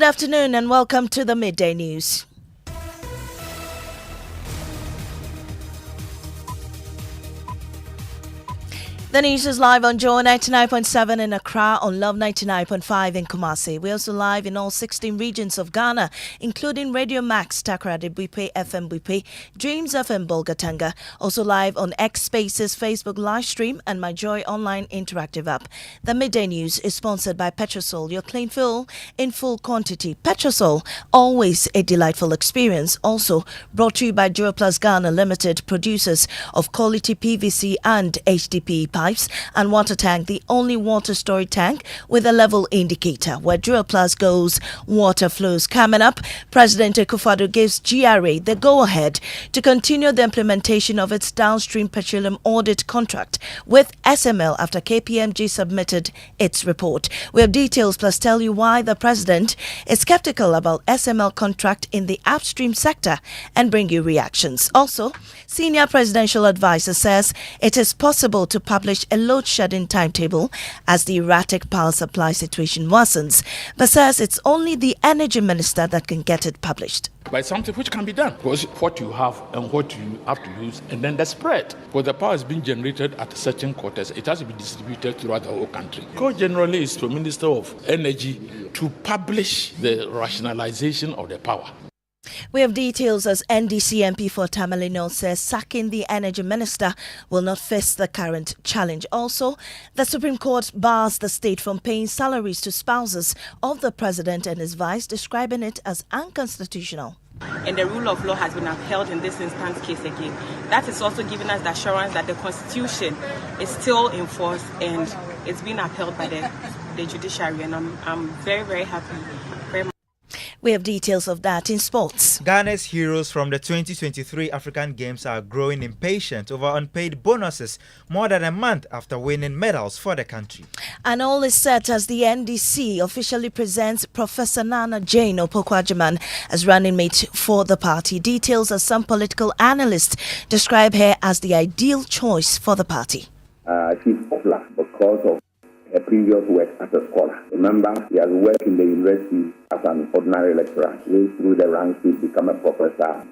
afternoon and welcome to the Midday News. The news is live on Joy 99.7 in Accra, on Love 99.5 in Kumasi. We're also live in all 16 regions of Ghana, including Radio Max, Takoradi Buipe, FM Buipe, Dreams FM Bolgatanga. Also live on X Spaces, Facebook live stream, and My Joy online interactive app. The Midday News is sponsored by Petrosol, your clean fuel in full quantity. Petrosol, always a delightful experience. Also brought to you by Duroplus Ghana Limited, producers of quality PVC and HDPE pipes and water tank, the only water storage tank with a level indicator. Where Duroplus goes, water flows. Coming up, President Akufo-Addo gives GRA the go-ahead to continue the implementation of its downstream petroleum audit contract with SML after KPMG submitted its report. We have details plus tell you why the president is skeptical about SML contract in the upstream sector and bring you reactions. Also, senior presidential advisor says it is possible to publish a load shedding timetable as the erratic power supply situation worsens, but says it's only the energy minister that can get it published. By something which can be done, because what you have and what you have to use, and then the spread. Because the power is being generated at certain quarters, it has to be distributed throughout the whole country. Because generally it's to Minister of Energy to publish the rationalization of the power. We have details as NDC MP for Tamale North says sacking the energy minister will not face the current challenge. Also, the Supreme Court bars the state from paying salaries to spouses of the president and his vice, describing it as unconstitutional. And the rule of law has been upheld in this instance case again. That is also giving us the assurance that the Constitution is still in force and it's been upheld by the judiciary. And I'm very, very happy. We have details of that in sports. Ghana's heroes from the 2023 African Games are growing impatient over unpaid bonuses more than a month after winning medals for the country. And all is set as the NDC officially presents Professor Nana Jane Opoku-Agyeman as running mate for the party. Details as some political analysts describe her as the ideal choice for the party. She's popular because of her previous work as a scholar. Remember, he has worked in the university as an ordinary lecturer. He through the ranks to become a professor.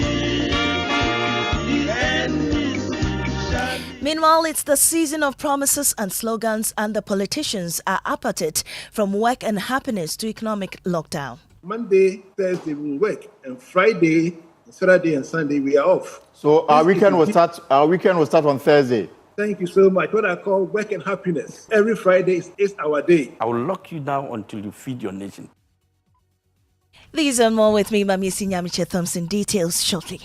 Meanwhile, it's the season of promises and slogans, and the politicians are up at it, from work and happiness to economic lockdown. Monday, Thursday we work, and Friday, Saturday, and Sunday we are off. So our weekend will start. Our weekend will start on Thursday. Thank you so much. What I call work and happiness. Every Friday is our day. I will lock you down until you feed your nation. These and more with me, Maame, Nyamekye, Thompson. Details shortly.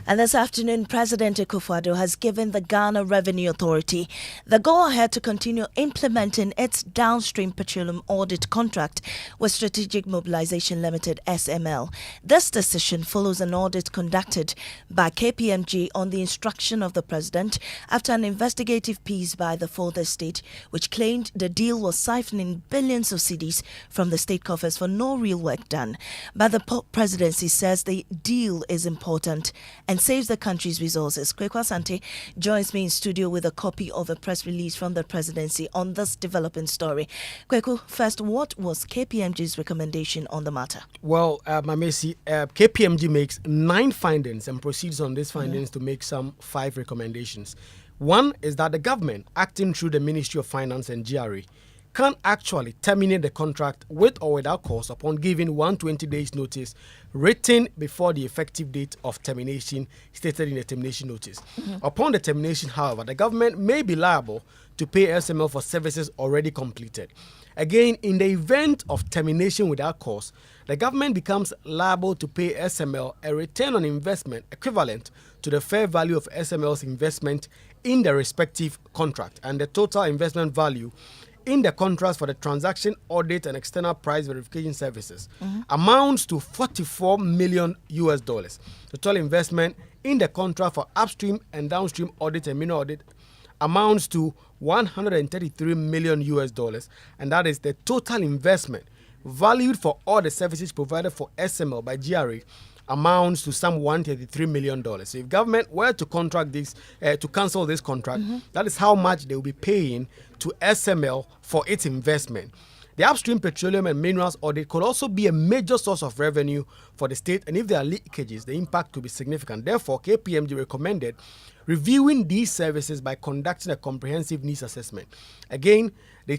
And this afternoon, President Akufo-Addo has given the Ghana Revenue Authority the go-ahead to continue implementing its downstream petroleum audit contract with Strategic Mobilization Limited (SML). This decision follows an audit conducted by KPMG on the instruction of the President after an investigative piece by the Fourth Estate, which claimed the deal was siphoning billions of cedis from the state coffers for no real work done. But the presidency says the deal is important and saves the country's resources. Kweku Asante joins me in studio with a copy of a press release from the presidency on this developing story. Kweku, first, what was KPMG's recommendation on the matter? Well, Maame, KPMG makes 9 findings and proceeds on these findings to make some 5 recommendations. One is that the government, acting through the Ministry of Finance and GRA, can actually terminate the contract with or without cause upon giving 120 days notice written before the effective date of termination stated in the termination notice. Upon the termination, however, the government may be liable to pay SML for services already completed. Again, in the event of termination without cause, the government becomes liable to pay SML a return on investment equivalent to the fair value of SML's investment in the respective contract, and the total investment value in the contract for the transaction audit and external price verification services amounts to $44 million. The total investment in the contract for upstream and downstream audit and mineral audit amounts to $133 million, and that is the total investment valued for all the services provided for SML by GRA amounts to some $133 million. So if government were to contract this, to cancel this contract, that is how much they will be paying to SML for its investment. The upstream petroleum and minerals audit could also be a major source of revenue for the state, and if there are leakages, the impact could be significant. Therefore, KPMG recommended reviewing these services by conducting a comprehensive needs assessment. Again, they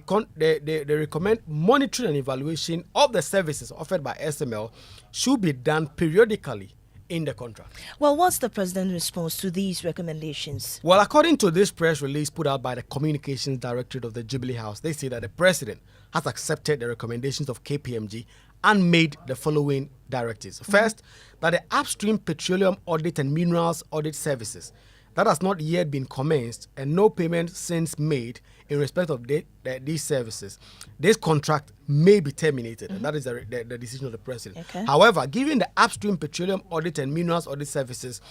recommend monitoring and evaluation of the services offered by SML should be done periodically in the contract. Well, what's the president's response to these recommendations? Well, according to this press release put out by the Communications Directorate of the Jubilee House, they say that the president has accepted the recommendations of KPMG and made the following directives. First, that the upstream petroleum audit and minerals audit services that has not yet been commenced and no payment since made in respect of these services, this contract may be terminated. And that is the decision of the president. Okay. However, given the upstream petroleum audit and minerals audit services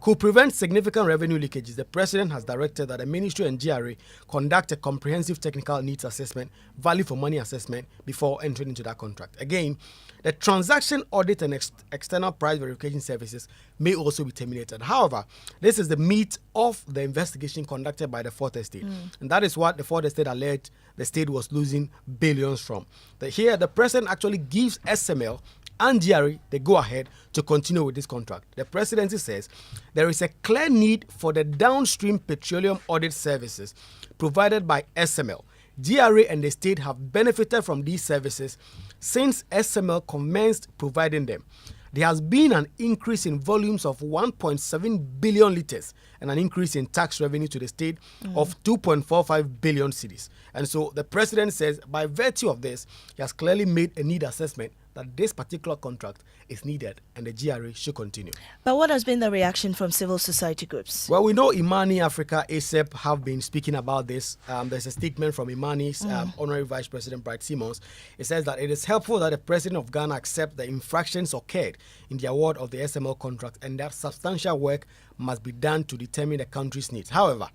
could prevent significant revenue leakages, the president has directed that the ministry and GRA conduct a comprehensive technical needs assessment, value for money assessment before entering into that contract. Again, the transaction audit and external price verification services may also be terminated. However, this is the meat of the investigation conducted by the Fourth Estate. And that is what the Fourth Estate alleged the state was losing billions from. Here, the president actually gives SML and GRA the go-ahead to continue with this contract. The presidency says there is a clear need for the downstream petroleum audit services provided by SML. GRA and the state have benefited from these services since SML commenced providing them. There has been an increase in volumes of 1.7 billion litres and an increase in tax revenue to the state of 2.45 billion cedis. And so the president says by virtue of this, he has clearly made a need assessment that this particular contract is needed and the GRA should continue. But what has been the reaction from civil society groups? Well, we know Imani Africa, ASEP, have been speaking about this. There's a statement from Imani's Honorary Vice President Bright Simmons. It says that it is helpful that the President of Ghana accept the infractions occurred in the award of the SML contract and that substantial work must be done to determine the country's needs. However,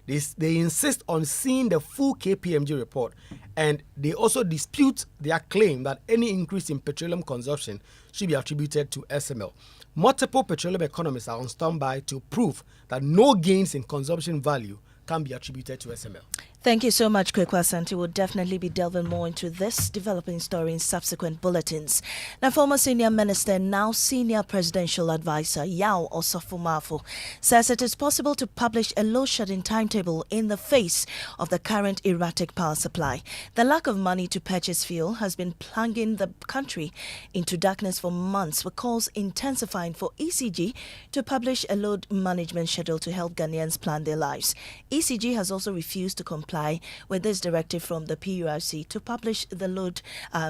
they insist on seeing the full KPMG report, and they also dispute their claim that any increase in petroleum consumption should be attributed to SML. Multiple petroleum economists are on standby to prove that no gains in consumption value can be attributed to SML. Thank you so much, Kweku Asante. We'll definitely be delving more into this developing story in subsequent bulletins. Now, former senior minister, now senior presidential advisor, Yao Osofo-Maafo, says it is possible to publish a load-shedding timetable in the face of the current erratic power supply. The lack of money to purchase fuel has been plunging the country into darkness for months, with calls intensifying for ECG to publish a load management schedule to help Ghanaians plan their lives. ECG has also refused to comply with this directive from the PURC to publish the load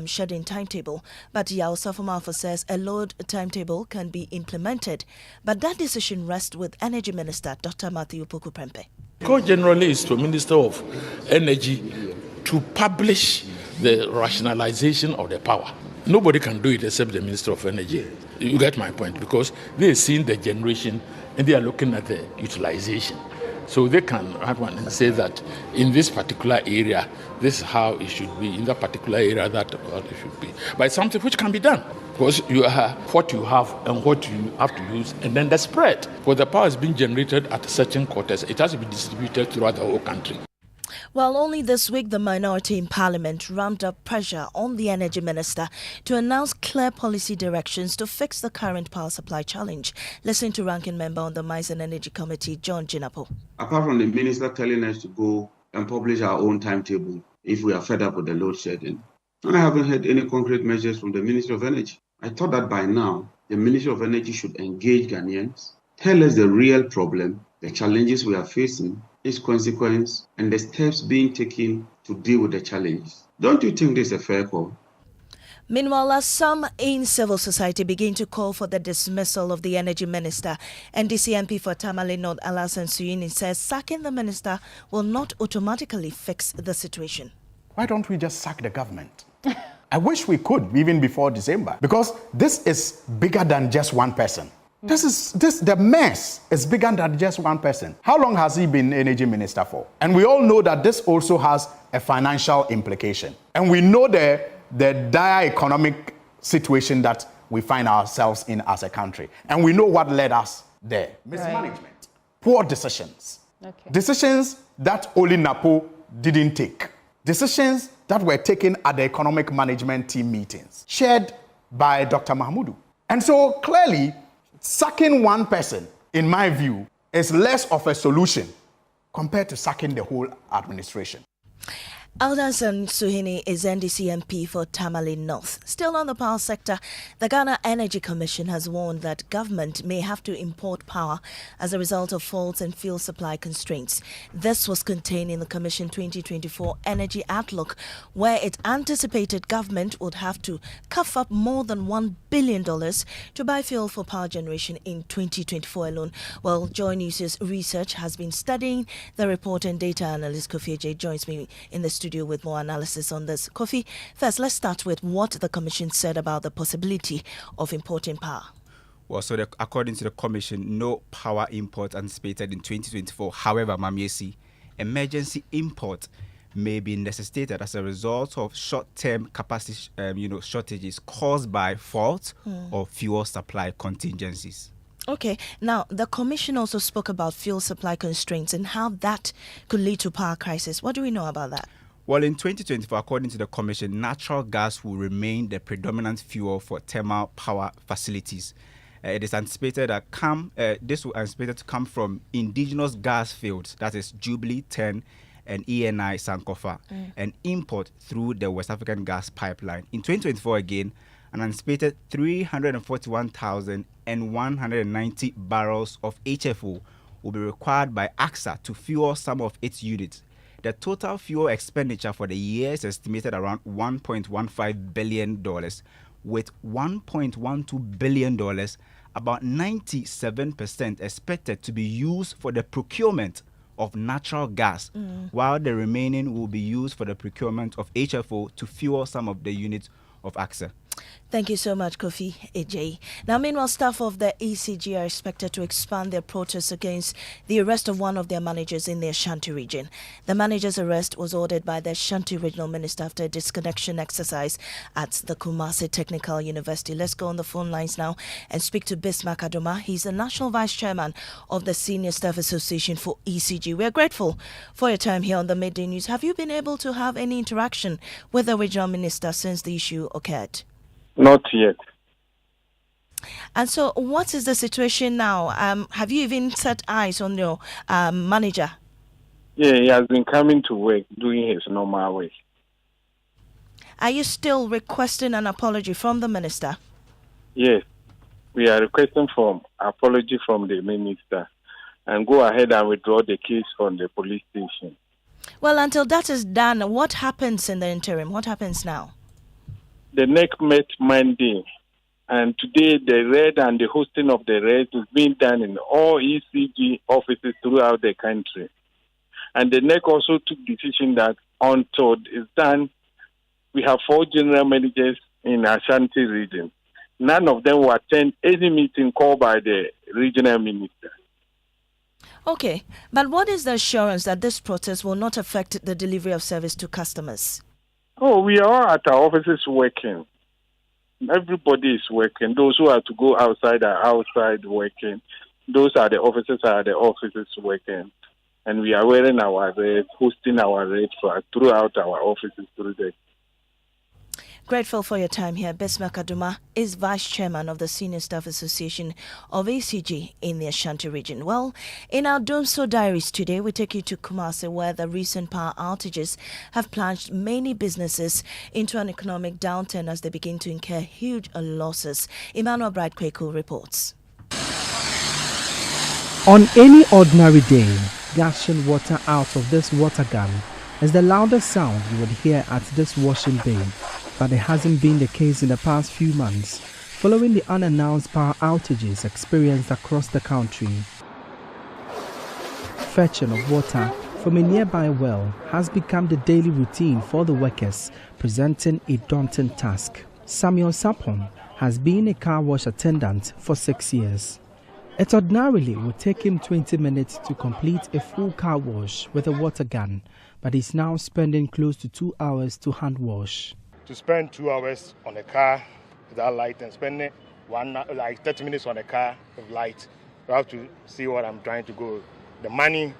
shedding timetable. But Yao Osofo-Maafo says a load timetable can be implemented, but that decision rests with Energy Minister Dr. Matthew Poku-Prempeh. Call generally is to Minister of Energy to publish the rationalization of the power. Nobody can do it except the Minister of Energy. You get my point, because they're seeing the generation and they are looking at the utilization. So they can have one and say that in this particular area, this is how it should be. In that particular area, that's what it should be. But it's something which can be done. Because you have what you have and what you have to use, and then the spread. Because the power is being generated at certain quarters, it has to be distributed throughout the whole country. Well, only this week, the minority in Parliament ramped up pressure on the Energy Minister to announce clear policy directions to fix the current power supply challenge. Listen to Ranking Member on the Mines and Energy Committee, John Jinapo. Apart from the Minister telling us to go and publish our own timetable if we are fed up with the load shedding, I haven't heard any concrete measures from the Ministry of Energy. I thought that by now, the Ministry of Energy should engage Ghanaians, tell us the real problem, the challenges we are facing, its consequence, and the steps being taken to deal with the challenges. Don't you think this is a fair call? Meanwhile, as some in civil society begin to call for the dismissal of the Energy Minister, NDC MP for Tamale North Alassane Suyini says sacking the minister will not automatically fix the situation. Why don't we just sack the government? I wish we could, even before December, because this is bigger than just one person. The mess is bigger than just one person. How long has he been energy minister for? And we all know that this also has a financial implication. And we know the dire economic situation that we find ourselves in as a country. And we know what led us there. Mismanagement, poor decisions. Decisions that only NAPO didn't take. Decisions that were taken at the economic management team meetings, chaired by Dr. Mahmoudou. And so clearly, sacking one person, in my view, is less of a solution compared to sacking the whole administration. Alderson Suhini is NDC MP for Tamale North. Still on the power sector, the Ghana Energy Commission has warned that government may have to import power as a result of faults and fuel supply constraints. This was contained in the Commission 2024 Energy Outlook, where it anticipated government would have to cough up more than $1 billion to buy fuel for power generation in 2024 alone. Well, Joy News' research has been studying the report, and data analyst Kofi J joins me in the studio with more analysis on this. Kofi, first, let's start with what the Commission said about the possibility of importing power. Well, so according to the Commission, no power import anticipated in 2024. However, Maame, emergency import may be necessitated as a result of short-term capacity shortages caused by faults or fuel supply contingencies. Okay, now the Commission also spoke about fuel supply constraints and how that could lead to power crisis. What do we know about that? Well, in 2024, according to the Commission, natural gas will remain the predominant fuel for thermal power facilities. It is anticipated that this will anticipated to come from indigenous gas fields, that is Jubilee 10 and ENI Sankofa, and import through the West African gas pipeline. In 2024, again, an anticipated 341,190 barrels of HFO will be required by AXA to fuel some of its units. The total fuel expenditure for the year is estimated around $1.15 billion, with $1.12 billion, about 97% expected to be used for the procurement of natural gas, while the remaining will be used for the procurement of HFO to fuel some of the units of AXA. Thank you so much, Kofi AJ. Now, meanwhile, staff of the ECG are expected to expand their protest against the arrest of one of their managers in the Ashanti region. The manager's arrest was ordered by the Ashanti Regional Minister after a disconnection exercise at the Kumasi Technical University. Let's go on the phone lines now and speak to Bismarck Adoma. He's the National Vice Chairman of the Senior Staff Association for ECG. We are grateful for your time here on the Midday News. Have you been able to have any interaction with the Regional Minister since the issue occurred? Not yet. And so what is the situation now? Have you even set eyes on your manager? Yeah, he has been coming to work, doing his normal way. Are you still requesting an apology from the minister? Yes, we are requesting for apology from the minister and go ahead and withdraw the case from the police station. Well, until that is done, what happens in the interim? What happens now? The NEC met Monday, and today the raid and the hosting of the raid is being done in all ECG offices throughout the country. And the NEC also took decision that until it's done, we have 4 general managers in Ashanti region. None of them will attend any meeting called by the regional minister. Okay, but what is the assurance that this protest will not affect the delivery of service to customers? Oh, we are all at our offices working. Everybody is working. Those who are to go outside are outside working. Those are the offices working. And we are wearing our red, hosting our red throughout our offices through the. Grateful for your time here. Bismarck Adoma is Vice Chairman of the Senior Staff Association of ECG in the Ashanti region. Well, in our Domso Diaries today, we take you to Kumasi, where the recent power outages have plunged many businesses into an economic downturn as they begin to incur huge losses. Emmanuel Bright Kweku reports. On any ordinary day, gushing water out of this water gun is the loudest sound you would hear at this washing bay. But it hasn't been the case in the past few months, following the unannounced power outages experienced across the country. Fetching of water from a nearby well has become the daily routine for the workers, presenting a daunting task. Samuel Sapon has been a car wash attendant for 6 years. It ordinarily would take him 20 minutes to complete a full car wash with a water gun, but he's now spending close to 2 hours to hand wash. To spend 2 hours on a car without light and spend like 30 minutes on the car with light. You have to see what I'm trying to go. The money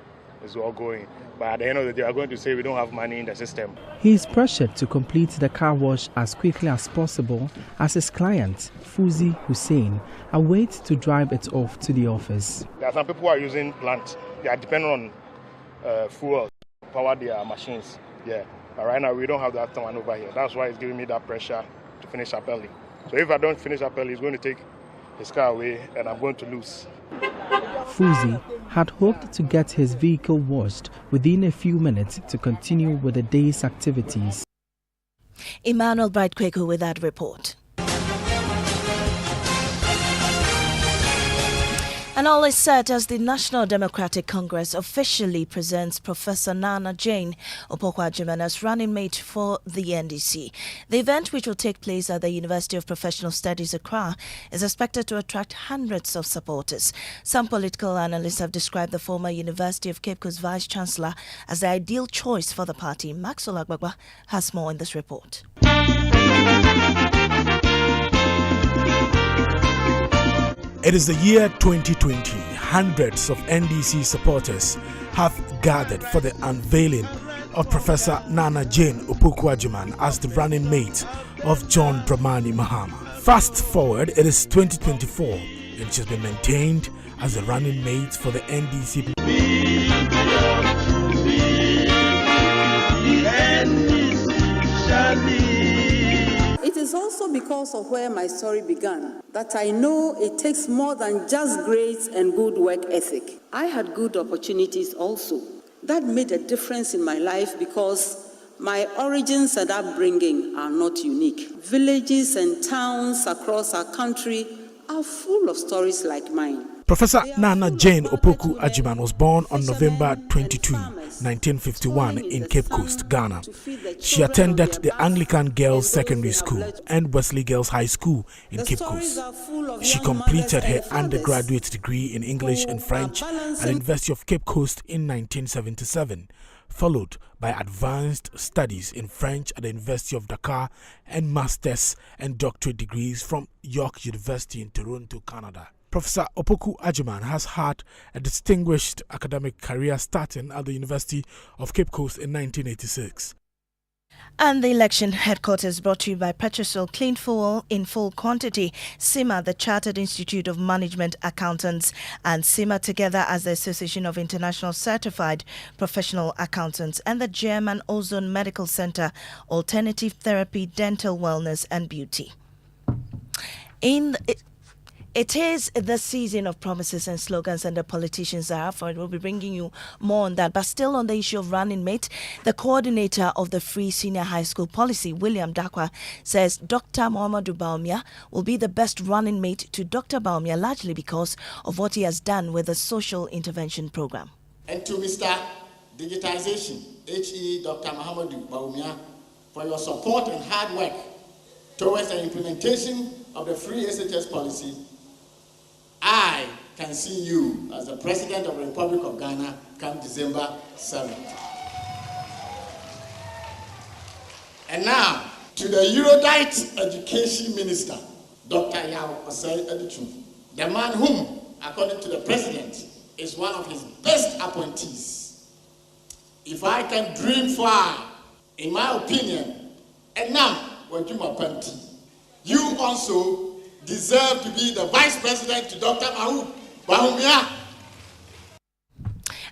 is all going. But at the end of the day, we are going to say we don't have money in the system. He is pressured to complete the car wash as quickly as possible as his client, Fuzi Hussein, awaits to drive it off to the office. There are some people who are using plant. They are dependent on fuel to power their machines. Yeah. But right now, we don't have that one over here. That's why it's giving me that pressure to finish up early. So if I don't finish up early, he's going to take his car away and I'm going to lose. Fuzi had hoped to get his vehicle washed within a few minutes to continue with the day's activities. Emmanuel Bright-Kweku with that report. And all is set as the National Democratic Congress officially presents Professor Nana Jane Opoku-Agyeman as running mate for the NDC. The event, which will take place at the University of Professional Studies, Accra, is expected to attract hundreds of supporters. Some political analysts have described the former University of Cape Coast Vice-Chancellor as the ideal choice for the party. Maxwell Agbagba has more in this report. It is the year 2020. Hundreds of NDC supporters have gathered for the unveiling of Professor Nana Jane Opoku-Agyeman as the running mate of John Dramani Mahama. Fast forward, it is 2024 and she's been maintained as the running mate for the NDC. It is also because of where my story began that I know it takes more than just grades and good work ethic. I had good opportunities also. That made a difference in my life because my origins and upbringing are not unique. Villages and towns across our country are full of stories like mine. Professor Nana Jane Opoku-Agyeman was born on November 22, 1951 in Cape Coast, Ghana. She attended the Anglican Girls Secondary School and Wesley Girls High School in Cape Coast. She completed her undergraduate degree in English and French at the University of Cape Coast in 1977, followed by advanced studies in French at the University of Dakar and master's and doctorate degrees from York University in Toronto, Canada. Professor Opoku-Agyeman has had a distinguished academic career starting at the University of Cape Coast in 1986. And the election headquarters brought to you by Petrosol Clean Fuel in full quantity, CIMA, the Chartered Institute of Management Accountants, and CIMA together as the Association of International Certified Professional Accountants, and the German Ozone Medical Center, Alternative Therapy, Dental Wellness and Beauty. It is the season of promises and slogans, and the politicians are up for it. We'll be bringing you more on that. But still on the issue of running mate, the coordinator of the Free Senior High School Policy, William Dakwa, says Dr. Muhammadu Bawumia will be the best running mate to Dr. Bawumia, largely because of what he has done with the social intervention program. And to Mr. Digitization, HE Dr. Muhammadu Bawumia, for your support and hard work towards the implementation of the Free SHS policy. I can see you as the President of the Republic of Ghana come December 7th. And now, to the erudite Education Minister, Dr. Yao Osei Edichum, the man whom, according to the President, is one of his best appointees. If I can dream far, in my opinion, and now, you also deserve to be the Vice President to Dr. Bawumia.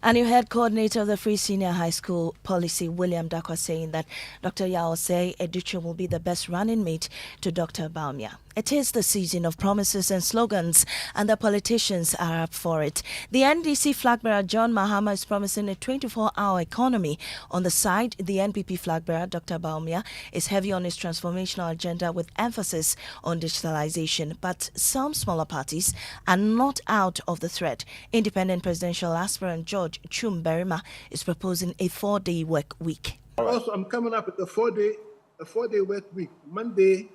And you heard coordinator of the Free Senior High School Policy, William Dakwa, saying that Dr. Yao Osei Edichum will be the best running mate to Dr. Bawumia. It is the season of promises and slogans, and the politicians are up for it. The NDC flag bearer, John Mahama, is promising a 24-hour economy. On the side, the NPP flag bearer, Dr. Bawumia, is heavy on his transformational agenda with emphasis on digitalization. But some smaller parties are not out of the threat. Independent presidential aspirant George Chum Berima is proposing a 4-day work week. Also, I'm coming up with a four-day work week. Monday,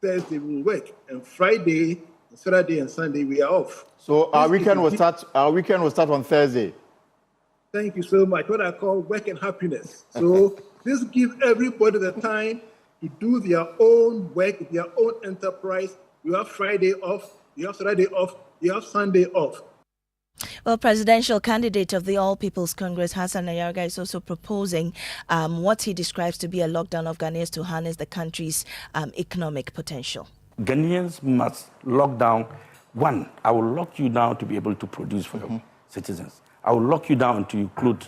Thursday we will work, and Friday, Saturday, and Sunday we are off. So our weekend will start. Our weekend will start on Thursday. Thank you so much. What I call work and happiness. So this gives everybody the time to do their own work, their own enterprise, You have Friday off, you have Saturday off, you have Sunday off. Well, presidential candidate of the All People's Congress, Hassan Ayarga, is also proposing what he describes to be a lockdown of Ghanaians to harness the country's economic potential. Ghanaians must lock down. One, I will lock you down to be able to produce for your citizens. I will lock you down until you clothe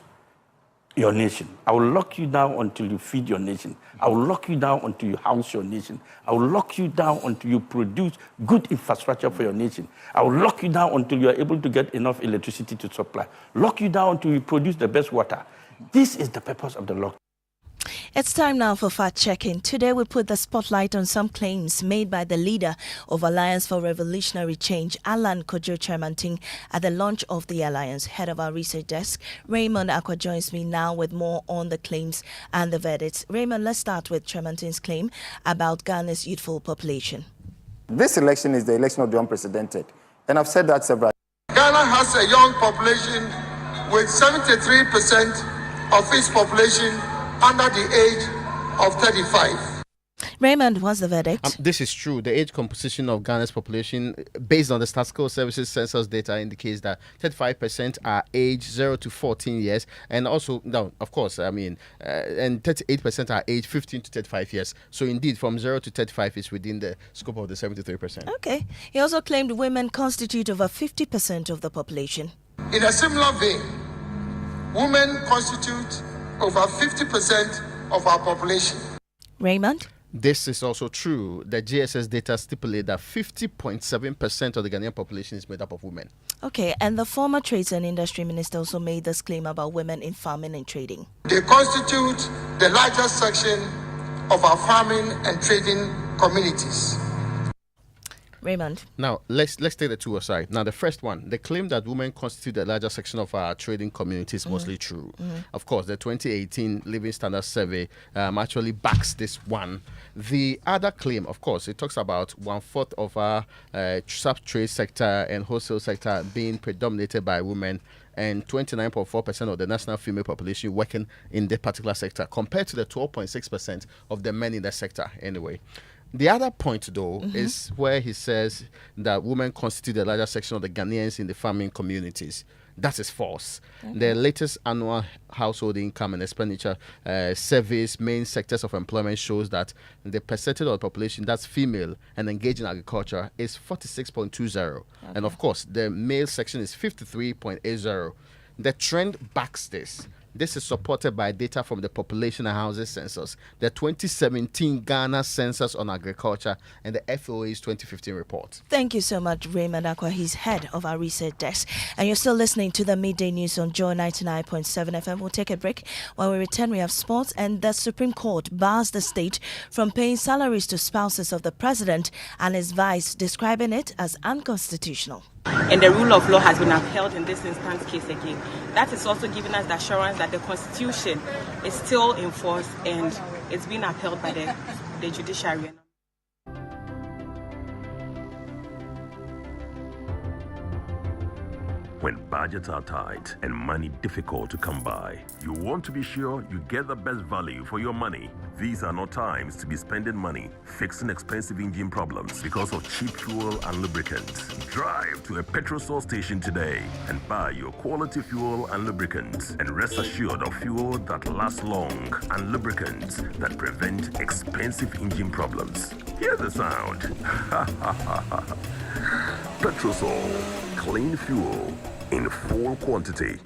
your nation. I will lock you down until you feed your nation. I will lock you down until you house your nation. I will lock you down until you produce good infrastructure for your nation. I will lock you down until you are able to get enough electricity to supply. Lock you down until you produce the best water. This is the purpose of the lockdown. It's time now for fact-checking. Today we put the spotlight on some claims made by the leader of Alliance for Revolutionary Change, Alan Kojo Chairmanting, at the launch of the Alliance. Head of our research desk, Raymond Akwa, joins me now with more on the claims and the verdicts. Raymond, let's start with Chairmanting's claim about Ghana's youthful population. This election is the election of the unprecedented, and I've said that several times. Ghana has a young population with 73% of its population under the age of 35. Raymond, what's the verdict? This is true. The age composition of Ghana's population, based on the Statistical Services census data, indicates that 35% are aged 0 to 14 years, and also, no, of course, and 38% are aged 15 to 35 years. So indeed, from 0 to 35 is within the scope of the 73%. Okay. He also claimed women constitute over 50% of the population. In a similar vein, women constitute over 50% of our population. Raymond? This is also true. The GSS data stipulate that 50.7% of the Ghanaian population is made up of women. Okay, and the former Trades and Industry Minister also made this claim about women in farming and trading. They constitute the largest section of our farming and trading communities. Raymond. Now, let's take the two aside. Now, the first one, the claim that women constitute the larger section of our trading community is mostly true. Of course, the 2018 Living Standards Survey actually backs this one. The other claim, of course, it talks about 1/4 of our sub-trade sector and wholesale sector being predominated by women, and 29.4% of the national female population working in the particular sector, compared to the 12.6% of the men in the sector anyway. The other point, though, is where he says that women constitute the larger section of the Ghanaians in the farming communities. That is false. The latest annual household income and expenditure surveys main sectors of employment shows that the percentage of the population that's female and engaged in agriculture is 46.20. And of course, the male section is 53.80. The trend backs this. This is supported by data from the Population and Houses Census, the 2017 Ghana Census on Agriculture, and the FOA's 2015 report. Thank you so much, Raymond Akwa. He's head of our research desk. And you're still listening to the Midday News on Joy 99.7 FM. We'll take a break. When we return, we have sports, and the Supreme Court bars the state from paying salaries to spouses of the president and his vice, describing it as unconstitutional. And the rule of law has been upheld in this instance case again. That is also giving us the assurance that the Constitution is still in force and it's been upheld by the judiciary. When budgets are tight and money difficult to come by, you want to be sure you get the best value for your money. These are not times to be spending money fixing expensive engine problems because of cheap fuel and lubricants. Drive to a petrol source station today and buy your quality fuel and lubricants, and rest assured of fuel that lasts long and lubricants that prevent expensive engine problems. Hear the sound. Petrosol, clean fuel in full quantity.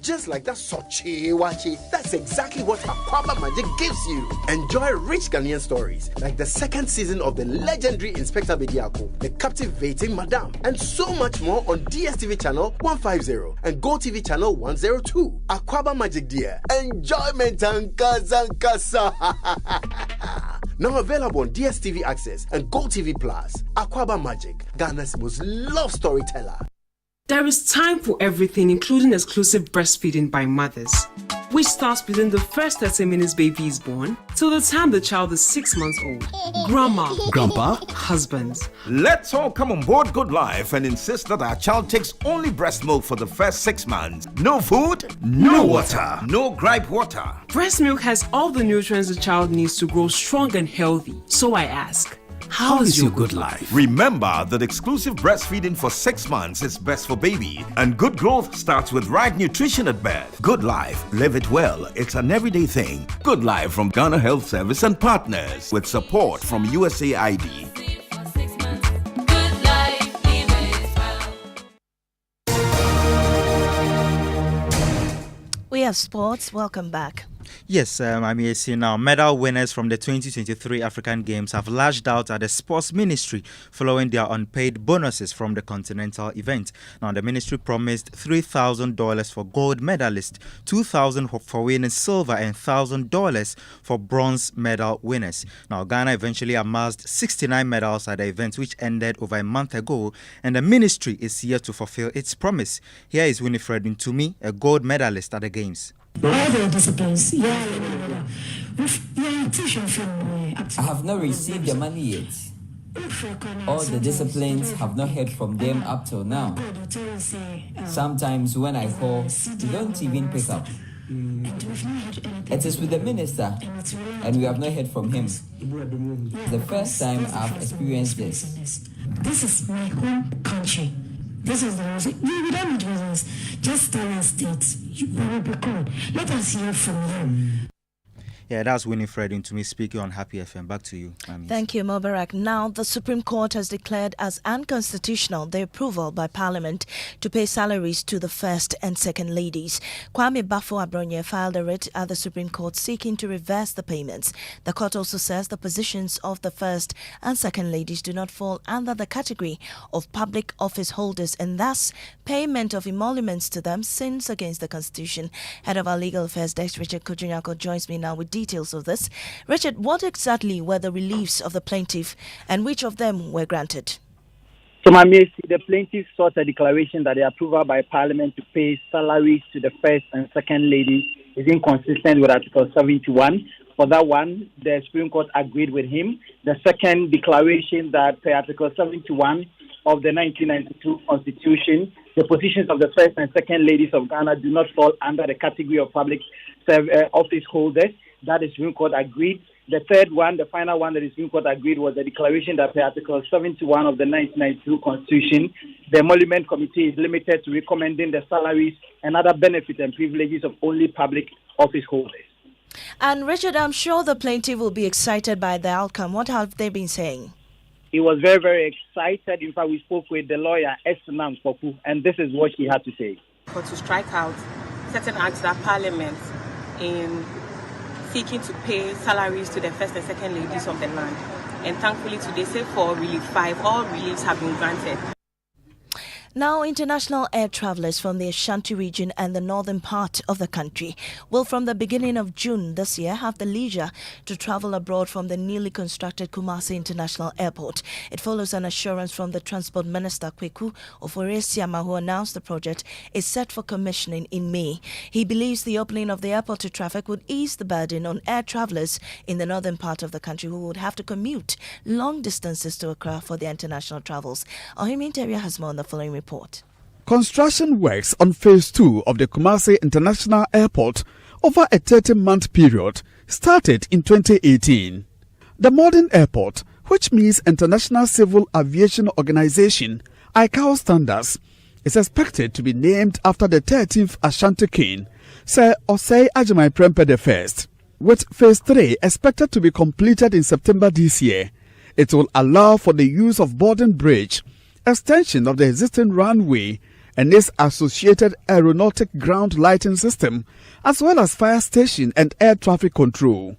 Just like that Sochi Wachi, that's exactly what Akwaba Magic gives you. Enjoy rich Ghanaian stories like the second season of the legendary Inspector Bediako, the captivating Madame, and so much more on DSTV channel 150 and GoTV channel 102. Akwaba Magic, dear. Enjoyment and kasa. Now available on DSTV Access and GoTV Plus. Akwaba Magic, Ghana's most loved storyteller. There is time for everything, including exclusive breastfeeding by mothers. which starts within the first 30 minutes baby is born till the time the child is 6 months old. Grandma, Grandpa, husbands. let's all come on board Good Life and insist that our child takes only breast milk for the first 6 months. No food, no water, no gripe water. Breast milk has all the nutrients the child needs to grow strong and healthy. So I ask, how is your good life? Remember that exclusive breastfeeding for 6 months is best for baby, and good growth starts with right nutrition at birth. Good Life, live it well. It's an everyday thing. Good Life from Ghana Health Service and partners with support from USAID. We have sports. Welcome back. Yes, Maame, now medal winners from the 2023 African Games have lashed out at the Sports Ministry following their unpaid bonuses from the continental event. Now, the ministry promised $3,000 for gold medalists, $2,000 for winning silver, and $1,000 for bronze medal winners. Now, Ghana eventually amassed 69 medals at the event, which ended over a month ago, and the ministry is here to fulfill its promise. Here is Winifred Ntumi, a gold medalist at the Games. All the disciplines, I have not received the money yet. All the disciplines have not heard from them up till now. Sometimes when I call, they don't even pick up. It is with the minister, and we have not heard from him. The first time I've experienced this. This is my home country. This is the music. We don't need reasons. Just tell us that you will be called. Let us hear from you. Yeah, that's Winifred Ntumi speaking on Happy FM. Back to you, Maame. Thank you, Mubarak. Now, the Supreme Court has declared as unconstitutional the approval by Parliament to pay salaries to the First and Second Ladies. Kwame Bafo-Abronye filed a writ at the Supreme Court seeking to reverse the payments. The court also says the positions of the First and Second Ladies do not fall under the category of public office holders, and thus payment of emoluments to them sins against the Constitution. Head of our Legal Affairs Desk, Richard Kujunyako, joins me now with details of this. Richard, what exactly were the reliefs of the plaintiff and which of them were granted? So, Maame, the plaintiff sought a declaration that the approval by Parliament to pay salaries to the First and Second Ladies is inconsistent with Article 71. For that one, the Supreme Court agreed with him. The second declaration that per Article 71 of the 1992 Constitution, the positions of the First and Second Ladies of Ghana do not fall under the category of public office holders. That the Supreme Court agreed. The third one, the final one that the Supreme Court agreed, was the declaration that per Article 71 of the 1992 Constitution, the Emolument Committee is limited to recommending the salaries and other benefits and privileges of only public office holders. And Richard, I'm sure the plaintiff will be excited by the outcome. What have they been saying? He was very, very excited. In fact, we spoke with the lawyer, Esnam Foku, and this is what he had to say. For to strike out certain acts that Parliament in seeking to pay salaries to the First and Second Ladies of the land. And thankfully today, say for Relief 5, all reliefs have been granted. Now, international air travelers from the Ashanti region and the northern part of the country will, from the beginning of June this year, have the leisure to travel abroad from the newly constructed Kumasi International Airport. It follows an assurance from the Transport Minister, Kweku Oforesiyama, who announced the project is set for commissioning in May. He believes the opening of the airport to traffic would ease the burden on air travelers in the northern part of the country who would have to commute long distances to Accra for their international travels. Ohimi Interior has more on the following report. Construction works on Phase 2 of the Kumasi International Airport over a 30-month period started in 2018. The modern airport, which means International Civil Aviation Organization, ICAO standards, is expected to be named after the 13th Ashanti King, Sir Osei Ajimai Prempeh I. With Phase 3 expected to be completed in September this year, it will allow for the use of boarding bridge, extension of the existing runway and its associated aeronautic ground lighting system, as well as fire station and air traffic control.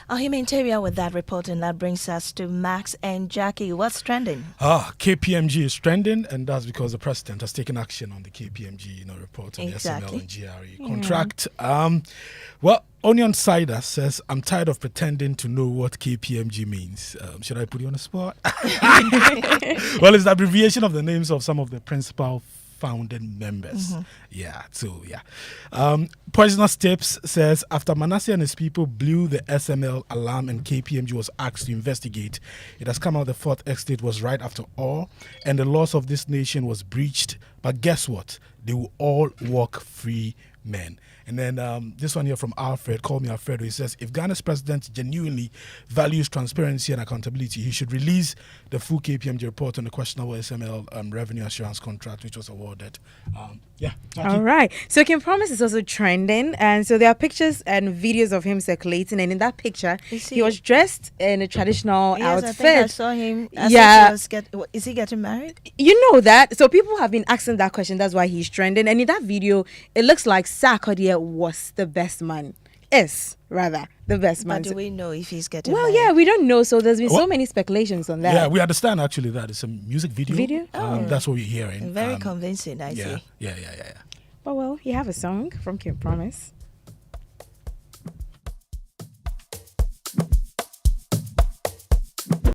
Ohimi Interior with that report, and that brings us to Max and Jackie. What's trending? KPMG is trending, and that's because the president has taken action on the KPMG report on the SML and GRE contract. Well, Onion Cider says, I'm tired of pretending to know what KPMG means. Should I put you on the spot? Well, it's the abbreviation of the names of some of the principal founding members. Yeah, so yeah. Poisonous Tips says after Manasseh and his people blew the SML alarm and KPMG was asked to investigate, it has come out the fourth estate was right after all, and the laws of this nation was breached. But guess what? They will all walk free men. And then this one here from Alfred, call me Alfredo. He says, if Ghana's president genuinely values transparency and accountability, he should release the full KPMG report on the questionable SML revenue assurance contract, which was awarded. All right. So Kim Promise is also trending. And so there are pictures and videos of him circulating. And in that picture, he was dressed in a traditional outfit. I think I saw him. Is he getting married? You know that. So people have been asking that question. That's why he's trending. And in that video, it looks like Sarkodie was the best man. The best man. But do we know if he's getting Well, married? yeah, we don't know. So there's been so many speculations on that. Yeah, we understand actually that it's a music video. That's what we're hearing. Very convincing, I see. Yeah. But well, you have a song from Kim Promise.